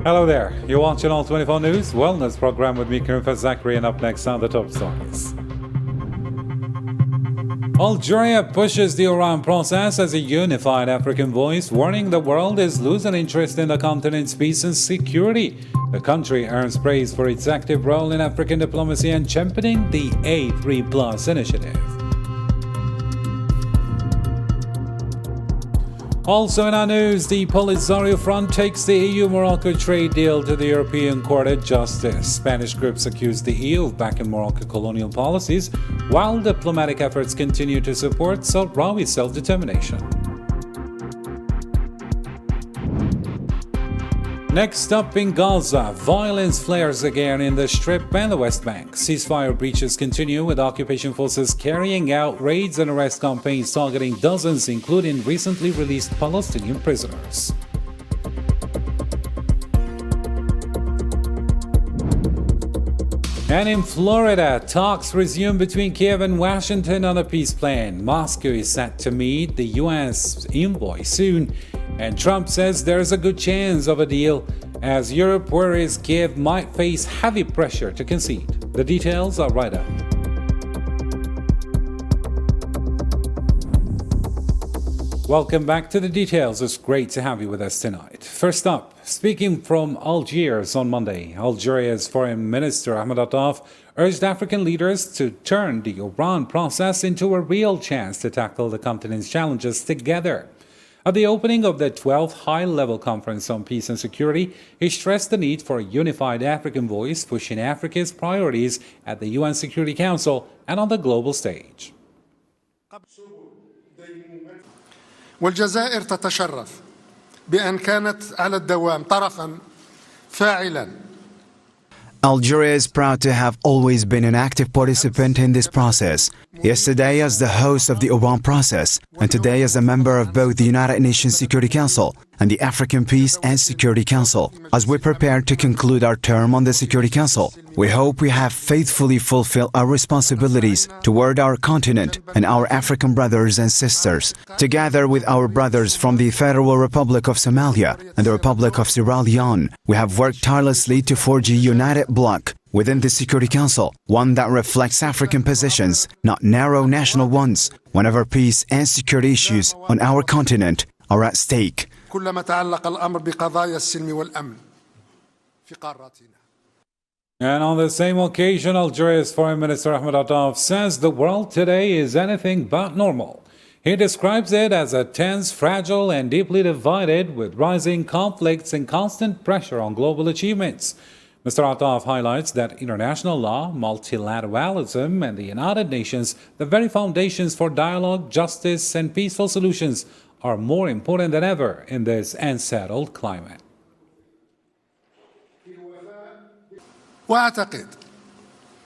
Hello there. You're watching All 24 News Wellness program with me, Karim Zachary, and up next are the top stories. Algeria pushes the Iran process as a unified African voice, warning the world is losing interest in the continent's peace and security. The country earns praise for its active role in African diplomacy and championing the A3+ initiative. Also in our news, the Polisario Front takes the EU-Morocco trade deal to the European Court of Justice. Spanish groups accuse the EU of backing Moroccan colonial policies, while diplomatic efforts continue to support Sahrawi self-determination. Next up in Gaza, violence flares again in the Strip and the West Bank. Ceasefire breaches continue with occupation forces carrying out raids and arrest campaigns targeting dozens, including recently released Palestinian prisoners. And in Florida, talks resume between Kiev and Washington on a peace plan. Moscow is set to meet the U.S. envoy soon, and Trump says there's a good chance of a deal, as Europe worries Kiev might face heavy pressure to concede. The details are right up. Welcome back to the details. It's great to have you with us tonight. First up, speaking from Algiers on Monday, Algeria's Foreign Minister Ahmed Attaf urged African leaders to turn the Iran process into a real chance to tackle the continent's challenges together. At the opening of the 12th High-Level Conference on Peace and Security, he stressed the need for a unified African voice pushing Africa's priorities at the UN Security Council and on the global stage. والجزائر تتشرف بأن كانت على الدوام طرفاً فاعلاً. Algeria is proud to have always been an active participant in this process. Yesterday as the host of the Iran process, and today as a member of both the United Nations Security Council and the African Peace and Security Council. As we prepare to conclude our term on the Security Council, we hope we have faithfully fulfilled our responsibilities toward our continent and our African brothers and sisters. Together with our brothers from the Federal Republic of Somalia and the Republic of Sierra Leone, we have worked tirelessly to forge a united bloc within the Security Council, one that reflects African positions, not narrow national ones, whenever peace and security issues on our continent are at stake. And on the same occasion, Algeria's Foreign Minister Ahmed Attaf says the world today is anything but normal. He describes it as a tense, fragile, and deeply divided, with rising conflicts and constant pressure on global achievements. Mr. Attaf highlights that international law, multilateralism, and the United Nations, the very foundations for dialogue, justice, and peaceful solutions, are more important than ever in this unsettled climate. وأعتقد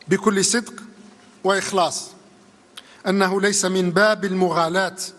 بكل صدق وإخلاص أنه ليس من باب المغالاة.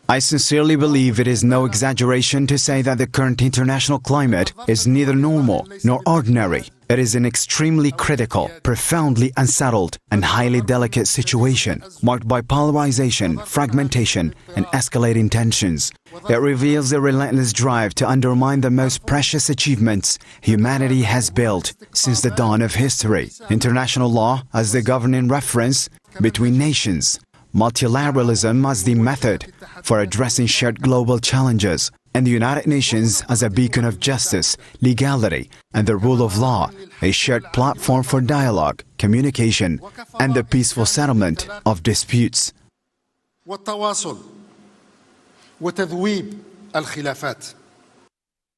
I sincerely believe it is no exaggeration to say that the current international climate is neither normal nor ordinary. It is an extremely critical, profoundly unsettled, and highly delicate situation, marked by polarization, fragmentation, and escalating tensions. It reveals a relentless drive to undermine the most precious achievements humanity has built since the dawn of history. International law as the governing reference between nations, multilateralism as the method for addressing shared global challenges, and the United Nations as a beacon of justice, legality, and the rule of law, a shared platform for dialogue, communication, and the peaceful settlement of disputes.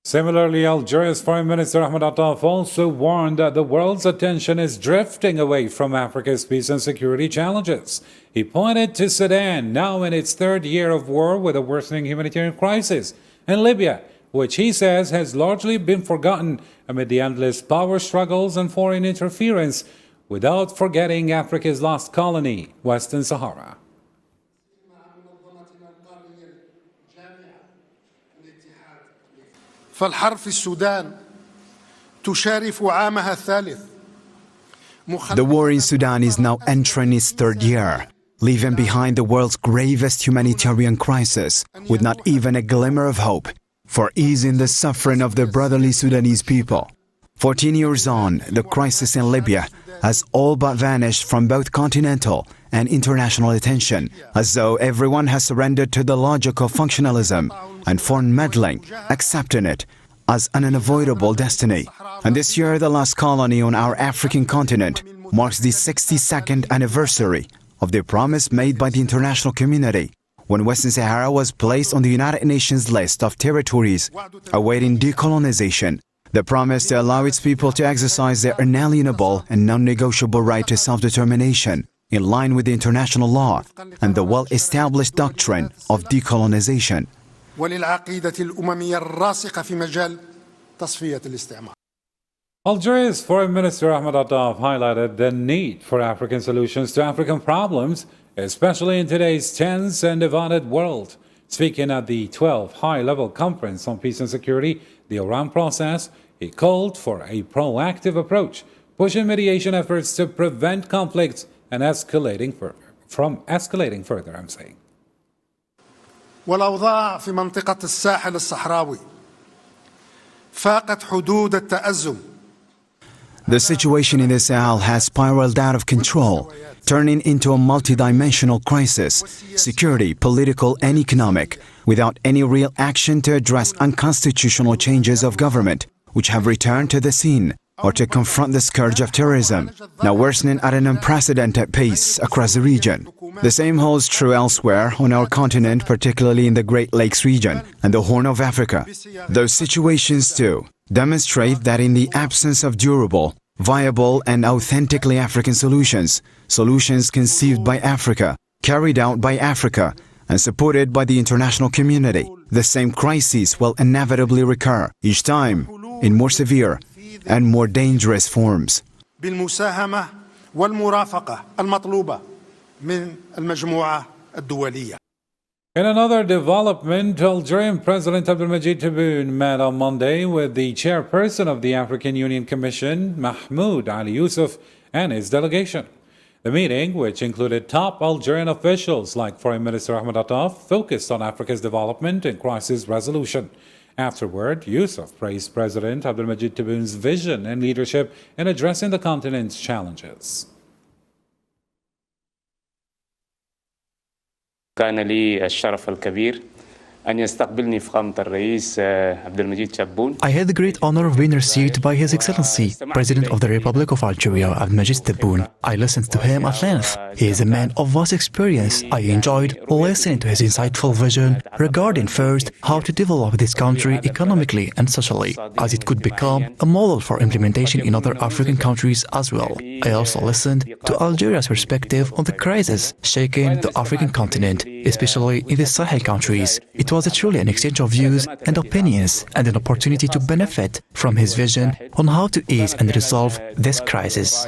Similarly, Algeria's Foreign Minister Ahmed Attaf also warned that the world's attention is drifting away from Africa's peace and security challenges. He pointed to Sudan, now in its third year of war with a worsening humanitarian crisis, and Libya, which he says has largely been forgotten amid the endless power struggles and foreign interference, without forgetting Africa's lost colony, Western Sahara. فالحرب في السودان تشارف عامها الثالث. The war in Sudan is now entering its third year, leaving behind the world's gravest humanitarian crisis, with not even a glimmer of hope for easing the suffering of the brotherly Sudanese people. 14 years on, the crisis in Libya has all but vanished from both continental and international attention, as though everyone has surrendered to the logic of functionalism and foreign meddling, accepting it as an unavoidable destiny. And this year, the last colony on our African continent marks the 62nd anniversary of the promise made by the international community when Western Sahara was placed on the United Nations list of territories awaiting decolonization. The promise to allow its people to exercise their inalienable and non-negotiable right to self-determination in line with the international law and the well-established doctrine of decolonization. وللعقيدة الأممية الراسخة في مجال تصفية الاستعمار. Algeria's Foreign Minister Ahmed Attaf highlighted the need for African solutions to African problems, especially in today's tense and divided world. Speaking at the 12th High-Level Conference on Peace and Security, the Oran process, he called for a proactive approach, pushing mediation efforts to prevent conflicts and escalating further. والأوضاع في منطقة الساحل الصحراوي فاقت حدود التأزم. The situation in the Sahel has spiraled out of control, turning into a multidimensional crisis, security, political and economic, without any real action to address unconstitutional changes of government, which have returned to the scene, or to confront the scourge of terrorism, now worsening at an unprecedented pace across the region. The same holds true elsewhere on our continent, particularly in the Great Lakes region and the Horn of Africa. Those situations, too, demonstrate that in the absence of durable, viable and authentically African solutions conceived by Africa, carried out by Africa, and supported by the international community, the same crises will inevitably recur, each time in more severe and more dangerous forms. بالمساهمة والمرافقة المطلوبة من المجموعة الدولية. In another development, Algerian President Abdelmadjid Tebboune met on Monday with the chairperson of the African Union Commission, Mahmoud Ali Yusuf, and his delegation. The meeting, which included top Algerian officials like Foreign Minister Ahmed Attaf, focused on Africa's development and crisis resolution. Afterward, Yusuf praised President Abdelmadjid Tebboune's vision and leadership in addressing the continent's challenges. كان لي الشرف الكبير أن يستقبلني فخامة الرئيس عبد المجيد تبون. I had the great honor of being received by His Excellency, President of the Republic of Algeria, Abdelmadjid Tebboune. I listened to him at length. He is a man of vast experience. I enjoyed listening to his insightful vision regarding first how to develop this country economically and socially, as it could become a model for implementation in other African countries as well. I also listened to Algeria's perspective on the crisis shaking the African continent, especially in the Sahel countries. It was truly an exchange of views and opinions and an opportunity to benefit from his vision on how to ease and resolve this crisis.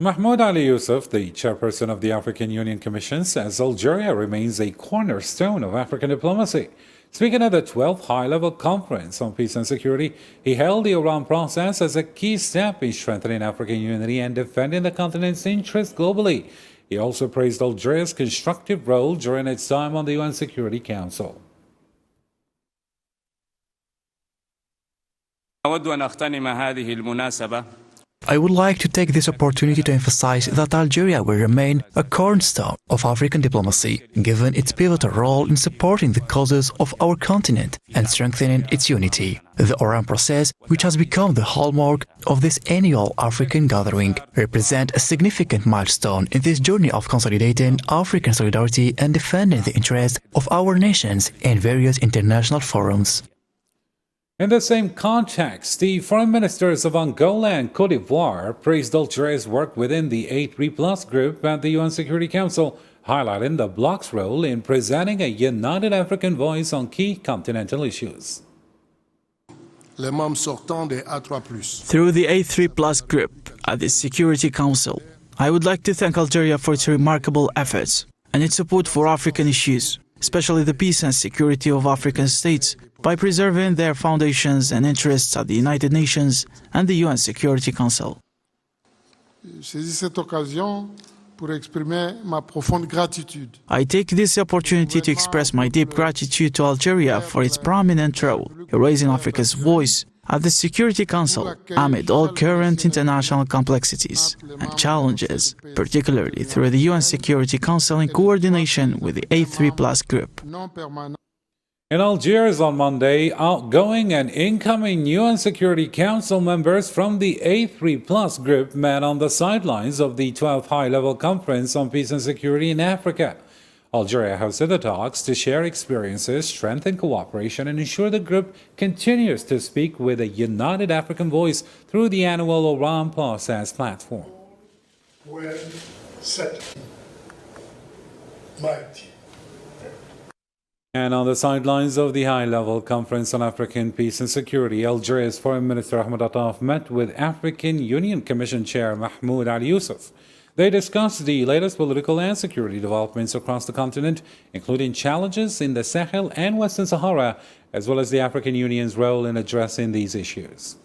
Mahmoud Ali Yusuf, the chairperson of the African Union Commission, says Algeria remains a cornerstone of African diplomacy. Speaking at the 12th High-Level Conference on Peace and Security, he hailed the Oran process as a key step in strengthening African unity and defending the continent's interests globally. He also praised Algeria's constructive role during its time on the UN Security Council. أود أن أغتنم هذه المناسبة I would like to take this opportunity to emphasize that Algeria will remain a cornerstone of African diplomacy, given its pivotal role in supporting the causes of our continent and strengthening its unity. The Oran process, which has become the hallmark of this annual African gathering, represents a significant milestone in this journey of consolidating African solidarity and defending the interests of our nations in various international forums. In the same context, the foreign ministers of Angola and Cote d'Ivoire praised Algeria's work within the A3+ group at the UN Security Council, highlighting the bloc's role in presenting a united African voice on key continental issues. Les membres sortants des A3+. Through the A3+ group at the Security Council, I would like to thank Algeria for its remarkable efforts and its support for African issues, especially the peace and security of African states, by preserving their foundations and interests at the United Nations and the UN Security Council. pour exprimer ma profonde gratitude. I take this opportunity to express my deep gratitude to Algeria for its prominent role in raising Africa's voice at the Security Council amid all current international complexities and challenges, particularly through the UN Security Council in coordination with the A3+ group. In Algiers on Monday, outgoing and incoming UN Security Council members from the A3+ group met on the sidelines of the 12th High-Level Conference on Peace and Security in Africa. Algeria hosted the talks to share experiences, strengthen cooperation, and ensure the group continues to speak with a united African voice through the annual Oran Process platform. Well said, mighty. And on the sidelines of the high-level conference on African peace and security, Algeria's Foreign Minister Ahmed Attaf met with African Union Commission Chair Mahmoud Ali Yusuf. They discussed the latest political and security developments across the continent, including challenges in the Sahel and Western Sahara, as well as the African Union's role in addressing these issues.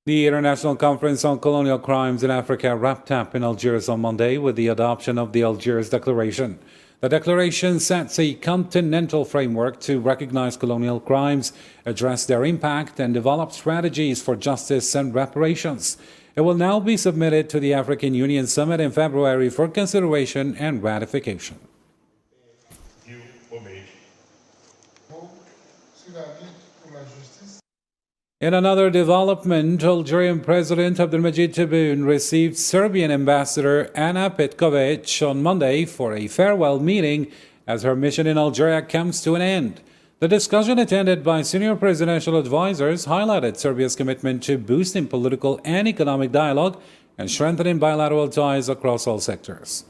The International Conference on Colonial Crimes in Africa wrapped up in Algiers on Monday with the adoption of the Algiers Declaration. The declaration sets a continental framework to recognize colonial crimes, address their impact, and develop strategies for justice and reparations. It will now be submitted to the African Union Summit in February for consideration and ratification. In another development, Algerian President Abdelmajid Tebboune received Serbian Ambassador Ana Petkovic on Monday for a farewell meeting as her mission in Algeria comes to an end. The discussion, attended by senior presidential advisors, highlighted Serbia's commitment to boosting political and economic dialogue and strengthening bilateral ties across all sectors.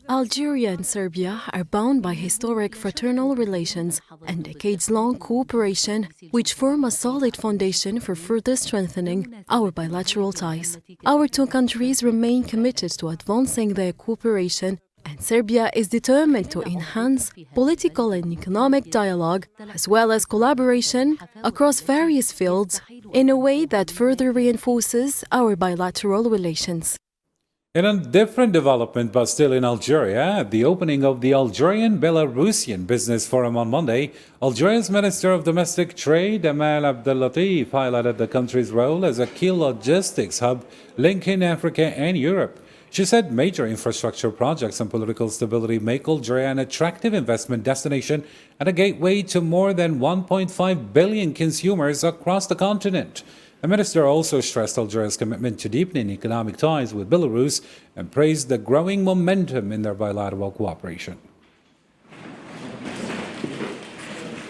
Algeria and Serbia are bound by historic fraternal relations and decades-long cooperation, which form a solid foundation for further strengthening our bilateral ties. Our two countries remain committed to advancing their cooperation, and Serbia is determined to enhance political and economic dialogue, as well as collaboration across various fields, in a way that further reinforces our bilateral relations. In a different development, but still in Algeria, at the opening of the Algerian-Belarusian Business Forum on Monday, Algeria's Minister of Domestic Trade, Amal Abdellatif, highlighted the country's role as a key logistics hub linking Africa and Europe. She said major infrastructure projects and political stability make Algeria an attractive investment destination and a gateway to more than 1.5 billion consumers across the continent. The minister also stressed Algeria's commitment to deepening economic ties with Belarus and praised the growing momentum in their bilateral cooperation.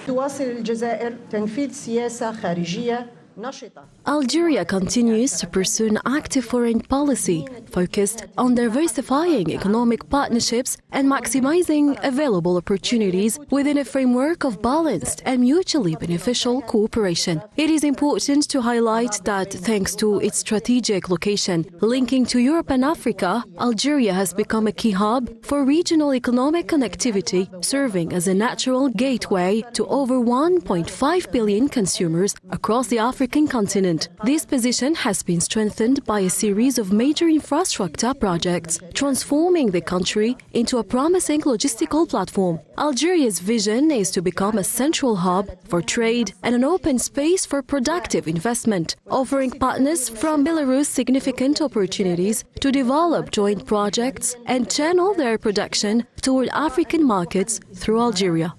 تواصل الجزائر تنفيذ سياسة خارجية نشطة. Algeria continues to pursue an active foreign policy focused on diversifying economic partnerships and maximizing available opportunities within a framework of balanced and mutually beneficial cooperation. It is important to highlight that thanks to its strategic location linking to Europe and Africa, Algeria has become a key hub for regional economic connectivity, serving as a natural gateway to over 1.5 billion consumers across the African continent. This position has been strengthened by a series of major infrastructure projects, transforming the country into a promising logistical platform. Algeria's vision is to become a central hub for trade and an open space for productive investment, offering partners from Belarus significant opportunities to develop joint projects and channel their production toward African markets through Algeria.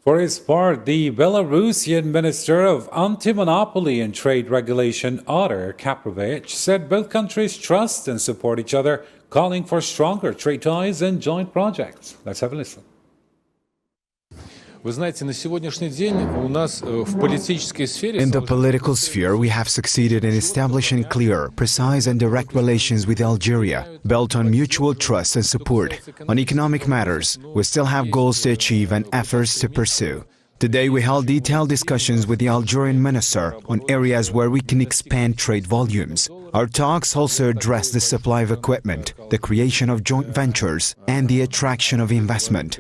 For his part, the Belarusian Minister of Anti-Monopoly and Trade Regulation, Otar Kaprovic, said both countries trust and support each other, calling for stronger trade ties and joint projects. Let's have a listen. Вы знаете, на сегодняшний день у нас в политической сфере... In the political sphere, we have succeeded in establishing clear, precise and direct relations with Algeria, built on mutual trust and support. On economic matters, we still have goals to achieve and efforts to pursue. Today, we held detailed discussions with the Algerian minister on areas where we can expand trade volumes. Our talks also address the supply of equipment, the creation of joint ventures, and the attraction of investment.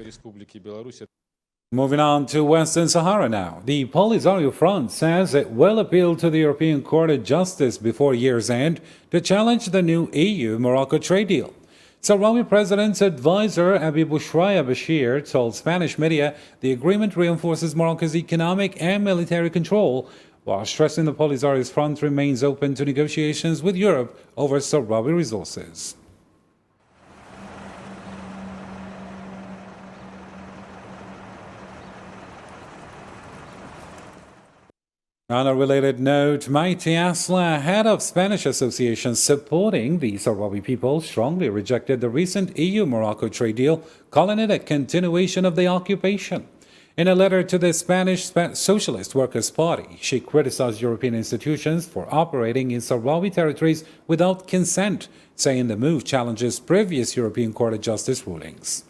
Moving on to Western Sahara now. The Polisario Front says it will appeal to the European Court of Justice before year's end to challenge the new EU-Morocco trade deal. Sahrawi President's advisor Abi Boushaya Bashir told Spanish media the agreement reinforces Morocco's economic and military control, while stressing the Polisario's front remains open to negotiations with Europe over Sahrawi resources. On a related note, Maite Asla, head of Spanish associations supporting the Sahrawi people, strongly rejected the recent EU-Morocco trade deal, calling it a continuation of the occupation. In a letter to the Spanish Socialist Workers' Party, she criticized European institutions for operating in Sahrawi territories without consent, saying the move challenges previous European Court of Justice rulings.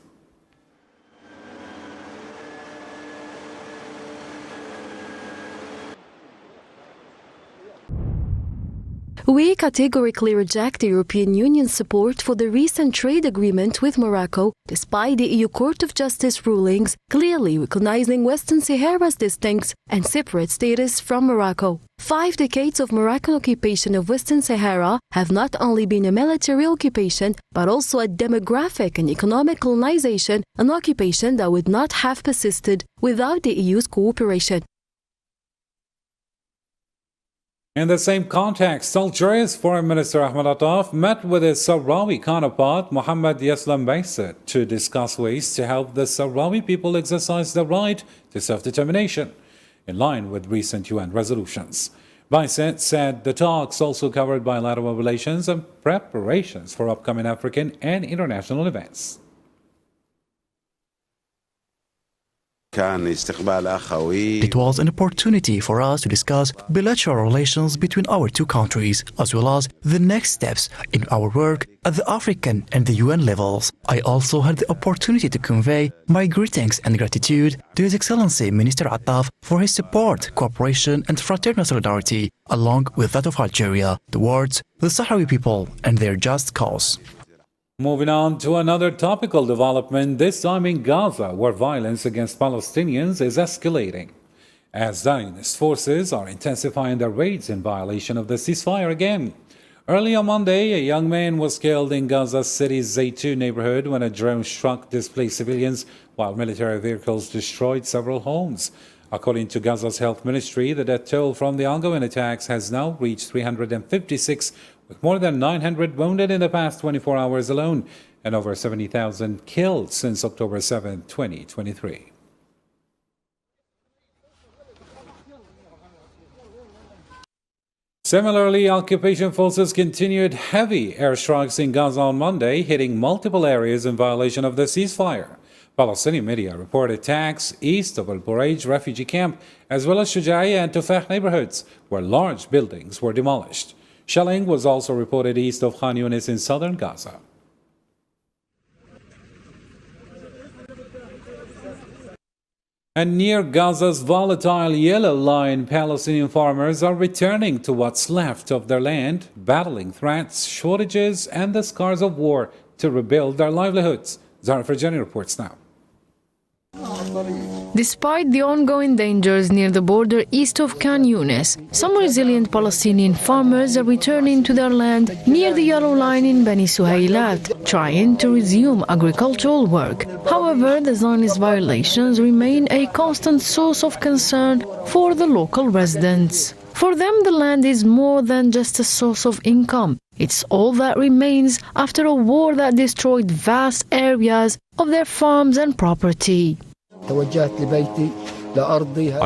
We categorically reject the European Union's support for the recent trade agreement with Morocco, despite the EU Court of Justice rulings clearly recognizing Western Sahara's distinct and separate status from Morocco. 5 decades of Moroccan occupation of Western Sahara have not only been a military occupation, but also a demographic and economic colonization, an occupation that would not have persisted without the EU's cooperation. In the same context, Algeria's Foreign Minister Ahmed Attaf met with his Sahrawi counterpart Mohammed Yeslam Baiset to discuss ways to help the Sahrawi people exercise their right to self-determination, in line with recent UN resolutions. Baiset said the talks also covered bilateral relations and preparations for upcoming African and international events. It was an opportunity for us to discuss bilateral relations between our two countries, as well as the next steps in our work at the African and the UN levels. I also had the opportunity to convey my greetings and gratitude to His Excellency Minister Attaf for his support, cooperation and fraternal solidarity, along with that of Algeria, towards the Sahrawi people and their just cause. Moving on to another topical development, this time in Gaza, where violence against Palestinians is escalating, as Zionist forces are intensifying their raids in violation of the ceasefire again. Early on Monday, a young man was killed in Gaza City's Zaytun neighborhood when a drone struck displaced civilians, while military vehicles destroyed several homes. According to Gaza's health ministry, the death toll from the ongoing attacks has now reached 356, with more than 900 wounded in the past 24 hours alone, and over 70,000 killed since October 7, 2023. Similarly, occupation forces continued heavy airstrikes in Gaza on Monday, hitting multiple areas in violation of the ceasefire. Palestinian media report attacks east of Al Bureij refugee camp, as well as Shujaiya and Tufah neighborhoods, where large buildings were demolished. Shelling was also reported east of Khan Yunis in southern Gaza. And near Gaza's volatile yellow line, Palestinian farmers are returning to what's left of their land, battling threats, shortages, and the scars of war to rebuild their livelihoods. Zara Farjani reports now. Despite the ongoing dangers near the border east of Khan Yunis, some resilient Palestinian farmers are returning to their land near the yellow line in Bani Suhailat, trying to resume agricultural work. However, the Zionist violations remain a constant source of concern for the local residents. For them, the land is more than just a source of income. It's all that remains after a war that destroyed vast areas of their farms and property. I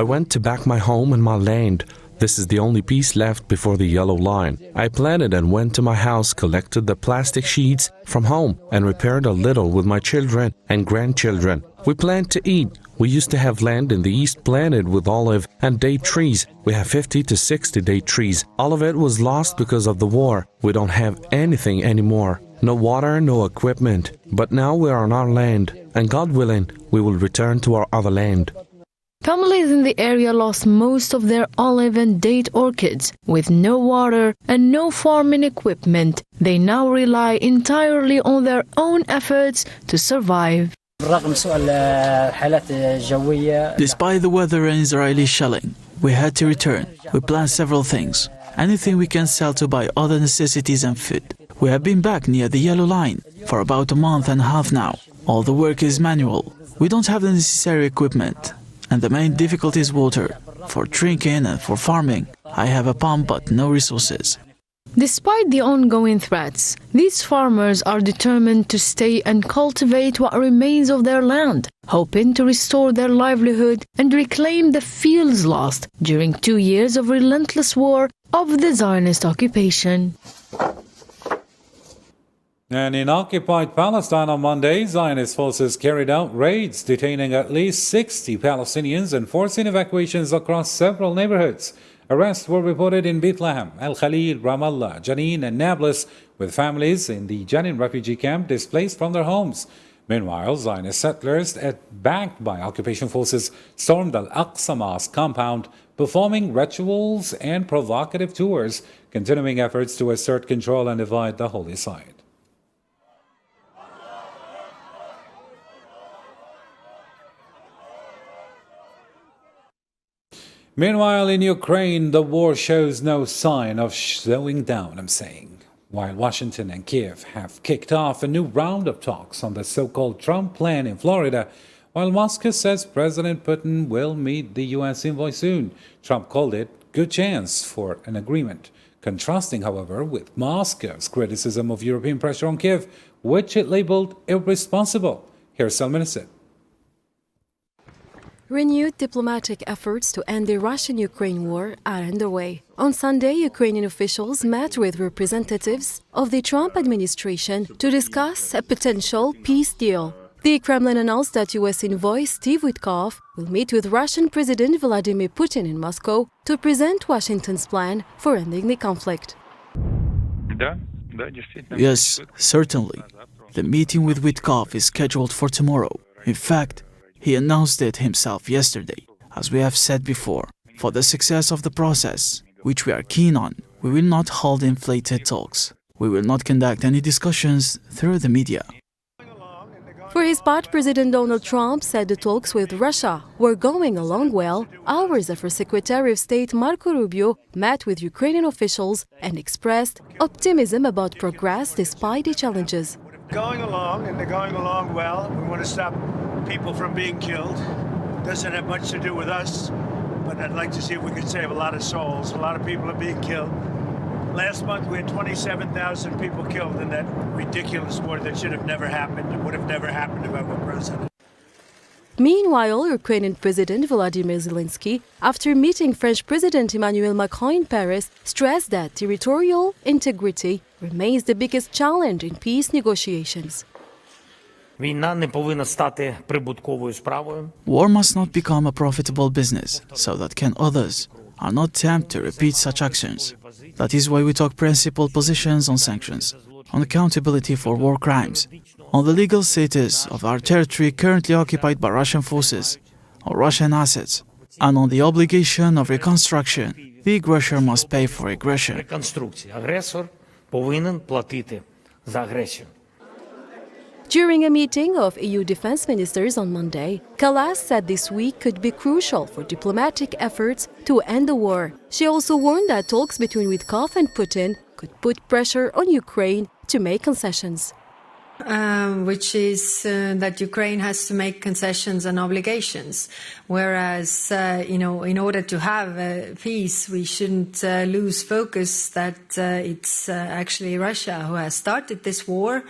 went to back my home and my land. This is the only piece left before the yellow line. I planted and went to my house, collected the plastic sheets from home, and repaired a little with my children and grandchildren. We planned to eat. We used to have land in the east planted with olive and date trees. We have 50 to 60 date trees. All of it was lost because of the war. We don't have anything anymore. No water, no equipment. But now we are on our land, and God willing, we will return to our other land. Families in the area lost most of their olive and date orchards. With no water and no farming equipment, they now rely entirely on their own efforts to survive. Despite the weather and Israeli shelling, we had to return. We planned several things. Anything we can sell to buy other necessities and food. We have been back near the yellow line for about a month and a half now. All the work is manual. We don't have the necessary equipment. And the main difficulty is water. For drinking and for farming, I have a pump but no resources. Despite the ongoing threats, these farmers are determined to stay and cultivate what remains of their land, hoping to restore their livelihood and reclaim the fields lost during 2 years of relentless war of the Zionist occupation. And in occupied Palestine on Monday, Zionist forces carried out raids, detaining at least 60 Palestinians and forcing evacuations across several neighborhoods. Arrests were reported in Bethlehem, Al Khalil, Ramallah, Jenin, and Nablus, with families in the Jenin refugee camp displaced from their homes. Meanwhile, Zionist settlers, backed by occupation forces, stormed Al-Aqsa Mosque compound, performing rituals and provocative tours, continuing efforts to assert control and divide the holy site. Meanwhile, in Ukraine, the war shows no sign of slowing down, While Washington and Kiev have kicked off a new round of talks on the so-called Trump plan in Florida, while Moscow says President Putin will meet the U.S. envoy soon. Trump called it good chance for an agreement, contrasting, however, with Moscow's criticism of European pressure on Kiev, which it labeled irresponsible. Here's Salman Asad. Renewed diplomatic efforts to end the Russian-Ukraine war are underway. On Sunday, Ukrainian officials met with representatives of the Trump administration to discuss a potential peace deal. The Kremlin announced that U.S. envoy Steve Witkoff will meet with Russian President Vladimir Putin in Moscow to present Washington's plan for ending the conflict. Yes, certainly. The meeting with Witkoff is scheduled for tomorrow. In fact, he announced it himself yesterday. As we have said before, for the success of the process, which we are keen on, we will not hold inflated talks. We will not conduct any discussions through the media. For his part, President Donald Trump said the talks with Russia were going along well hours after Secretary of State Marco Rubio met with Ukrainian officials and expressed optimism about progress despite the challenges. Going along, and they're going along well. We want to stop people from being killed. Doesn't have much to do with us, but I'd like to see if we could save a lot of souls. A lot of people are being killed. Last month we had 27,000 people killed in that ridiculous war that should have never happened. It would have never happened if I were president. Meanwhile, Ukrainian President Volodymyr Zelensky, after meeting French President Emmanuel Macron in Paris, stressed that territorial integrity remains the biggest challenge in peace negotiations. War must not become a profitable business, so that others are not tempted to repeat such actions. That is why we took principled positions on sanctions, on accountability for war crimes, on the legal status of our territory currently occupied by Russian forces, on Russian assets, and on the obligation of reconstruction. The aggressor must pay for aggression. During a meeting of EU defense ministers on Monday, Kallas said this week could be crucial for diplomatic efforts to end the war. She also warned that talks between Witkoff and Putin could put pressure on Ukraine to make concessions. Which is that Ukraine has to make concessions and obligations, whereas, in order to have peace, we shouldn't lose focus that it's actually Russia who has started this war,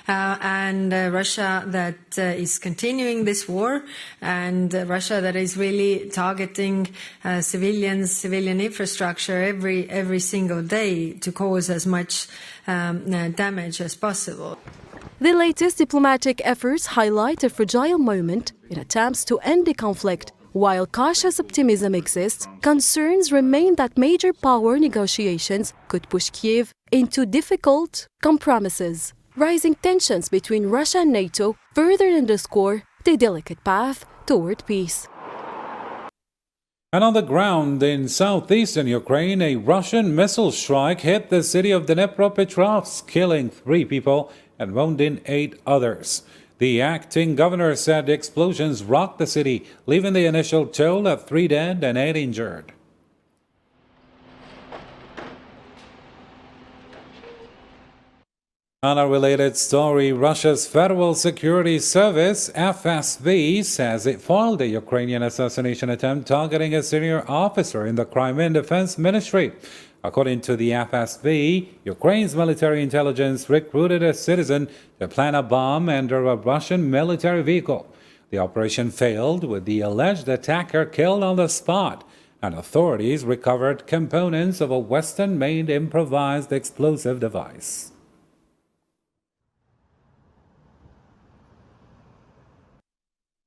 and Russia that is continuing this war, and Russia that is really targeting civilian infrastructure every single day to cause as much damage as possible. The latest diplomatic efforts highlight a fragile moment in attempts to end the conflict. While cautious optimism exists, concerns remain that major power negotiations could push Kiev into difficult compromises. Rising tensions between Russia and NATO further underscore the delicate path toward peace. And on the ground in southeastern Ukraine, a Russian missile strike hit the city of Dnipropetrovsk, killing 3 people and wounding 8 others. The acting governor said explosions rocked the city, leaving the initial toll of 3 dead and 8 injured. On a related story, Russia's Federal Security Service, FSB, says it foiled a Ukrainian assassination attempt targeting a senior officer in the Crimean Defense Ministry. According to the FSB, Ukraine's military intelligence recruited a citizen to plant a bomb under a Russian military vehicle. The operation failed, with the alleged attacker killed on the spot, and authorities recovered components of a Western-made improvised explosive device.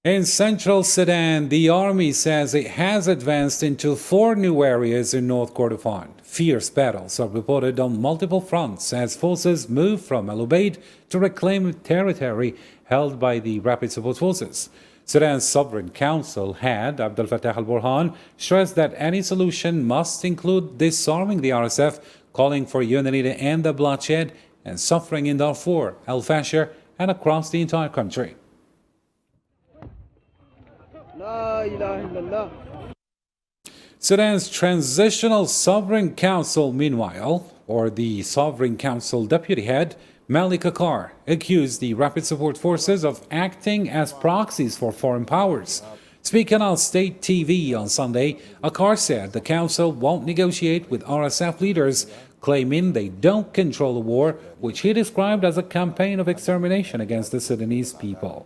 In central Sudan, the army says it has advanced into 4 new areas in North Kordofan. Fierce battles are reported on multiple fronts as forces move from El Obeid to reclaim territory held by the Rapid Support Forces. Sudan's Sovereign Council head, Abdel Fattah al-Burhan, stressed that any solution must include disarming the RSF, calling for unity to end the bloodshed and suffering in Darfur, El Fasher, and across the entire country. Sudan's Transitional Sovereign Council, meanwhile, or the Sovereign Council deputy head, Malik Akar, accused the Rapid Support Forces of acting as proxies for foreign powers. Speaking on state TV on Sunday, Akar said the council won't negotiate with RSF leaders, claiming they don't control the war, which he described as a campaign of extermination against the Sudanese people.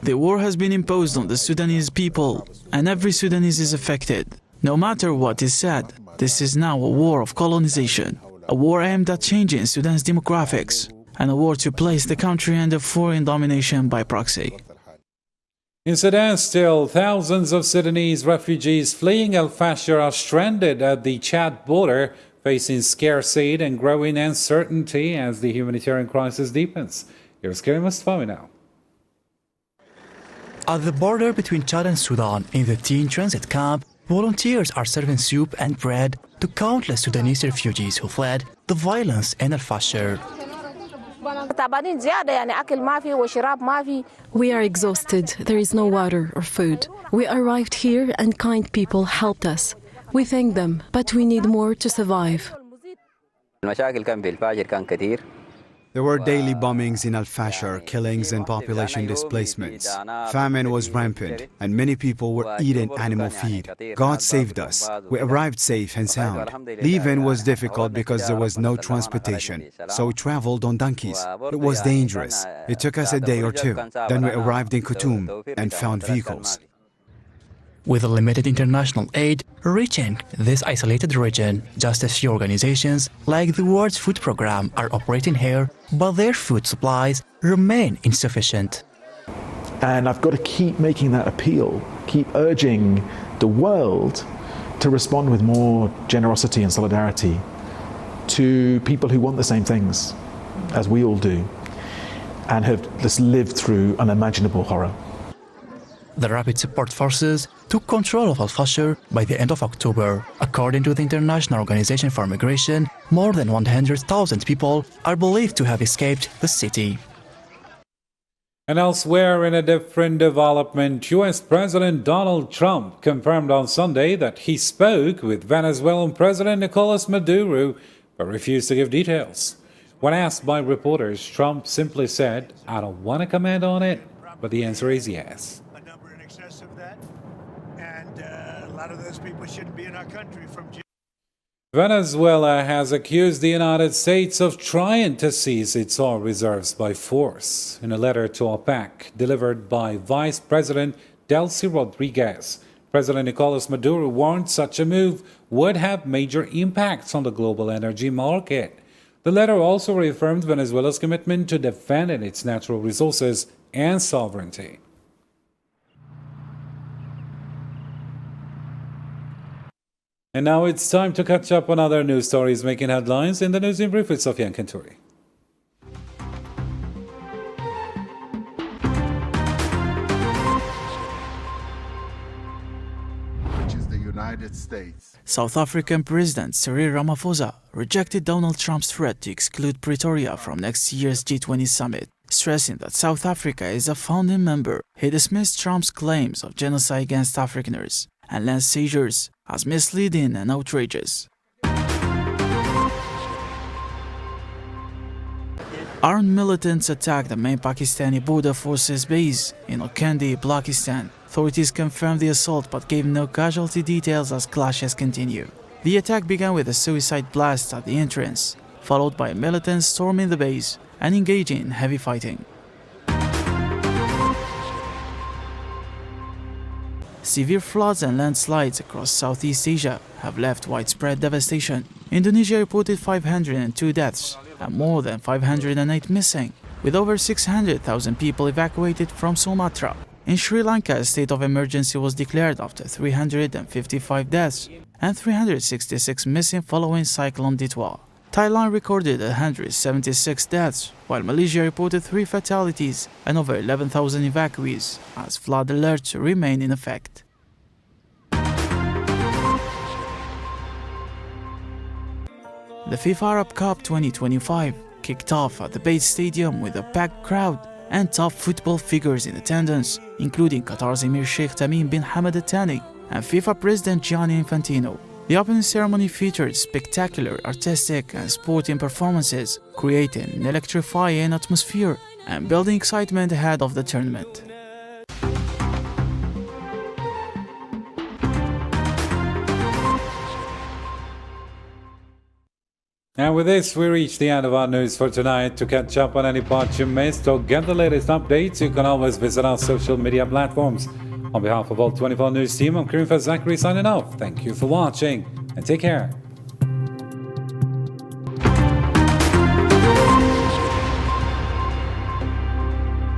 The war has been imposed on the Sudanese people, and every Sudanese is affected. No matter what is said, this is now a war of colonization, a war aimed at changing Sudan's demographics, and a war to place the country under foreign domination by proxy. In Sudan still, thousands of Sudanese refugees fleeing El Fasher are stranded at the Chad border, facing scarce aid and growing uncertainty as the humanitarian crisis deepens. Here's Karim Mustafa now. At the border between Chad and Sudan, in the teen transit camp, volunteers are serving soup and bread to countless Sudanese refugees who fled the violence in El Fasher. We are exhausted. There is no water or food. We arrived here and kind people helped us. We thank them, but we need more to survive. There were daily bombings in Al Fasher, killings and population displacements. Famine was rampant, and many people were eating animal feed. God saved us. We arrived safe and sound. Leaving was difficult because there was no transportation, so we traveled on donkeys. It was dangerous. It took us a day or two. Then we arrived in Khartoum and found vehicles. With limited international aid reaching this isolated region, just a few organizations like the World Food Programme are operating here, but their food supplies remain insufficient. And I've got to keep making that appeal, keep urging the world to respond with more generosity and solidarity to people who want the same things as we all do and have just lived through unimaginable horror. The Rapid Support Forces took control of Al Fasher by the end of October. According to the International Organization for Migration, more than 100,000 people are believed to have escaped the city. And elsewhere, in a different development, U.S. President Donald Trump confirmed on Sunday that he spoke with Venezuelan President Nicolas Maduro, but refused to give details. When asked by reporters, Trump simply said, "I don't want to comment on it," but the answer is yes. A lot of those people shouldn't be in our country from Venezuela has accused the United States of trying to seize its oil reserves by force. In a letter to OPEC delivered by Vice President Delcy Rodriguez, President Nicolas Maduro warned such a move would have major impacts on the global energy market. The letter also reaffirmed Venezuela's commitment to defending its natural resources and sovereignty. And now it's time to catch up on other news stories making headlines in the News in Brief with Sofian Kanturi. United States. South African President Cyril Ramaphosa rejected Donald Trump's threat to exclude Pretoria from next year's G20 summit, stressing that South Africa is a founding member. He dismissed Trump's claims of genocide against Afrikaners and land seizures as misleading and outrageous. Armed militants attacked the main Pakistani border forces base in Okandi, Pakistan. Authorities confirmed the assault but gave no casualty details as clashes continue. The attack began with a suicide blast at the entrance, followed by militants storming the base and engaging in heavy fighting. Severe floods and landslides across Southeast Asia have left widespread devastation. Indonesia reported 502 deaths and more than 508 missing, with over 600,000 people evacuated from Sumatra. In Sri Lanka, a state of emergency was declared after 355 deaths and 366 missing following Cyclone Ditwa. Thailand recorded 176 deaths, while Malaysia reported 3 fatalities and over 11,000 evacuees, as flood alerts remain in effect. The FIFA Arab Cup 2025 kicked off at the Base Stadium with a packed crowd and top football figures in attendance, including Qatar's Emir Sheikh Tamim bin Hamad Al Thani and FIFA President Gianni Infantino. The opening ceremony featured spectacular artistic and sporting performances, creating an electrifying atmosphere and building excitement ahead of the tournament. And with this, we reach the end of our news for tonight. To catch up on any parts you missed or get the latest updates, you can always visit our social media platforms. On behalf of all 24 News team, I'm Karim Zachary signing off. Thank you for watching and take care.